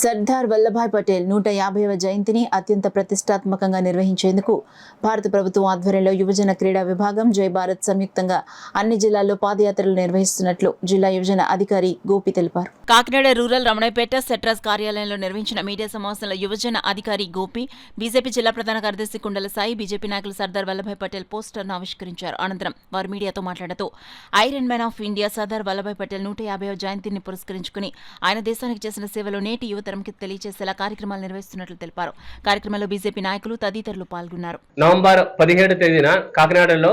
సర్దార్ వల్లభాయ్ పటేల్ 150వ జయంతిని అత్యంత ప్రతిష్టాత్మకంగా నిర్వహించేందుకు భారత ప్రభుత్వం ఆధ్వర్యంలో యువజన క్రీడా విభాగం జై భారత్ సంయుక్తంగా అన్ని జిల్లాల్లో పాదయాత్రలు నిర్వహిస్తున్నట్లు జిల్లా యువజన అధికారి గోపి తెలిపారు. కాకినాడ రూరల్ రమణయ్యపేట సెట్రాస్ కార్యాలయంలో నిర్వహించిన మీడియా సమావేశంలో యువజన అధికారి గోపి, బీజేపీ జిల్లా ప్రధాన కార్యదర్శి కుండల సాయి, బీజేపీ నాయకులు సర్దార్ వల్లభాయ్ పటేల్ పోస్టర్ను ఆవిష్కరించారు. అనంతరం వారు మీడియాతో మాట్లాడుతూ iron man of India Sardar Vallabhbhai Patel 150వ జయంతిని పురస్కరించుకుని ఆయన దేశానికి చేసిన సేవలు నేటి యువతరంకి తెలియజేసేలా కార్యక్రమాలు నిర్వహిస్తున్నట్లు తెలిపారు. కార్యక్రమంలో బీజేపీ నాయకులు తదితరులు పాల్గొన్నారు. నవంబర్ 17వ తేదీన కాకినాడలో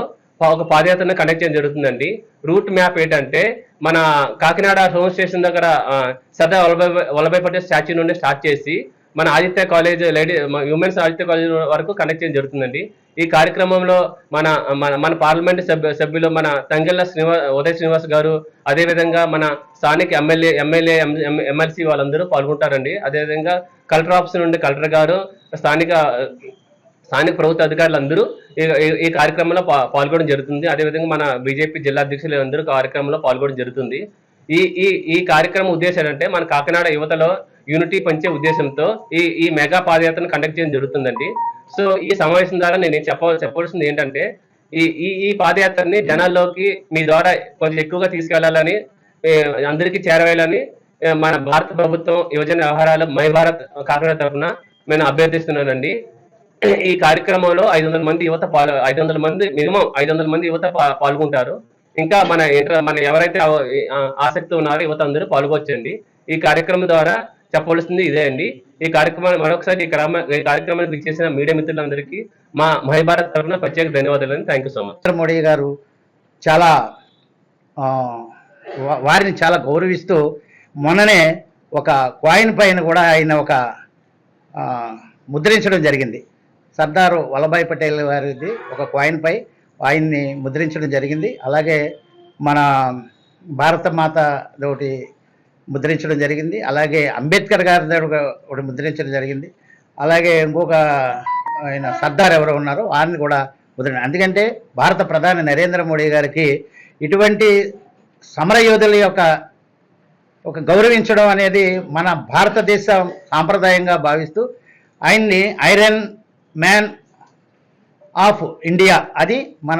ఒక పాదయాత్రను కండక్ట్ చేయడం జరుగుతుందండి. రూట్ మ్యాప్ ఏంటంటే మన కాకినాడ హోమ్ స్టేషన్ దగ్గర సర్దార్ వల్లభాయ్ పటేల్ స్టాచ్యూ నుండి స్టార్ట్ చేసి మన Aditya college women's Aditya college వరకు కండక్ట్ చేయడం జరుగుతుందండి. ఈ కార్యక్రమంలో మన మన మన పార్లమెంట్ సభ్యులు మన తంగెళ్ళ ఉదయ్ శ్రీనివాస్ గారు, అదేవిధంగా మన స్థానిక ఎమ్మెల్యే ఎమ్మెల్సీ వాళ్ళందరూ పాల్గొంటారండి. అదేవిధంగా కలెక్టర్ ఆఫీస్ నుండి కలెక్టర్ గారు, స్థానిక ప్రభుత్వ అధికారులు అందరూ ఈ కార్యక్రమంలో పాల్గొనడం జరుగుతుంది. అదేవిధంగా మన బీజేపీ జిల్లా అధ్యక్షులు అందరూ కార్యక్రమంలో పాల్గొనడం జరుగుతుంది. ఈ కార్యక్రమం ఉద్దేశం ఏంటంటే మన కాకినాడ యువతలో యూనిటీ పంచే ఉద్దేశంతో ఈ మెగా పాదయాత్రను కండక్ట్ చేయడం జరుగుతుందండి. సో ఈ సమావేశం ద్వారా నేను చెప్పవలసింది ఏంటంటే ఈ పాదయాత్రని జనాల్లోకి మీ ద్వారా కొంచెం ఎక్కువగా తీసుకెళ్లాలని, అందరికీ చేరవేయాలని మన భారత ప్రభుత్వం యువజన వ్యవహారాలు మై భారత్ కాకినాడ తరఫున నేను అభ్యర్థిస్తున్నానండి. ఈ కార్యక్రమంలో 500 మంది యువత మినిమం 500 మంది యువత పాల్గొంటారు. ఇంకా మన ఎవరైతే ఆసక్తి ఉన్నారో యువత అందరూ పాల్గొచ్చండి. ఈ కార్యక్రమం ద్వారా చెప్పవలసింది ఇదే అండి. ఈ కార్యక్రమాన్ని మరొకసారి ఈ కార్యక్రమానికి చేసిన మీడియా మిత్రులందరికీ మా మై భారత్ తరఫున ప్రత్యేక ధన్యవాదాలు. Thank you so much. Modi గారు చాలా వారిని చాలా గౌరవిస్తూ మొన్ననే ఒక కాయిన్ పైన కూడా ఆయన ఒక ముద్రించడం జరిగింది. సర్దార్ వల్లభాయ్ పటేల్ వారిది ఒక కాయిన్ పై ఆయన్ని ముద్రించడం జరిగింది. అలాగే మన భారత మాత ఒకటి ముద్రించడం జరిగింది. అలాగే అంబేద్కర్ గారి ఒకటి ముద్రించడం జరిగింది. అలాగే ఇంకొక ఆయన సర్దార్ ఎవరో ఉన్నారో వారిని కూడా ఎందుకంటే భారత ప్రధాని నరేంద్ర మోడీ గారికి ఇటువంటి సమరయోధుల యొక్క ఒక గౌరవించడం అనేది మన భారతదేశ సాంప్రదాయంగా భావిస్తూ ఆయన్ని ఐరన్ మ్యాన్ ఆఫ్ ఇండియా, అది మన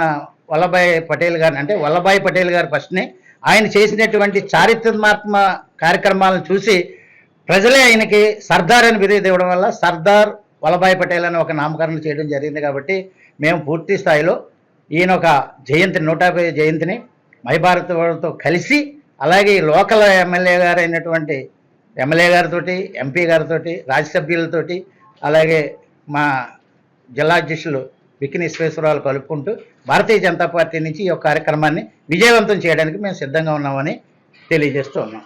వల్లభాయ్ పటేల్ గారు, అంటే వల్లభాయ్ పటేల్ గారు ఫస్ట్ని ఆయన చేసినటువంటి చారిత్రాత్మక కార్యక్రమాలను చూసి ప్రజలే ఆయనకి సర్దార్ అని బిరుదు ఇవ్వడం వల్ల సర్దార్ వల్లభాయ్ పటేల్ అని ఒక నామకరణం చేయడం జరిగింది. కాబట్టి మేము పూర్తి స్థాయిలో ఈయన ఒక జయంతిని 150 జయంతిని మై భారత్ వాళ్ళతో కలిసి, అలాగే లోకల్ ఎమ్మెల్యే గారు అయినటువంటి ఎమ్మెల్యే గారితో, ఎంపీ గారితో, రాజ్యసభ్యులతోటి, అలాగే మా జిల్లా అధ్యక్షులు బిక్కిని విశ్వేశ్వరరావు కలుపుకుంటూ భారతీయ జనతా పార్టీ నుంచి ఈ కార్యక్రమాన్ని విజయవంతం చేయడానికి మేము సిద్ధంగా ఉన్నామని తెలియజేస్తూ ఉన్నాం.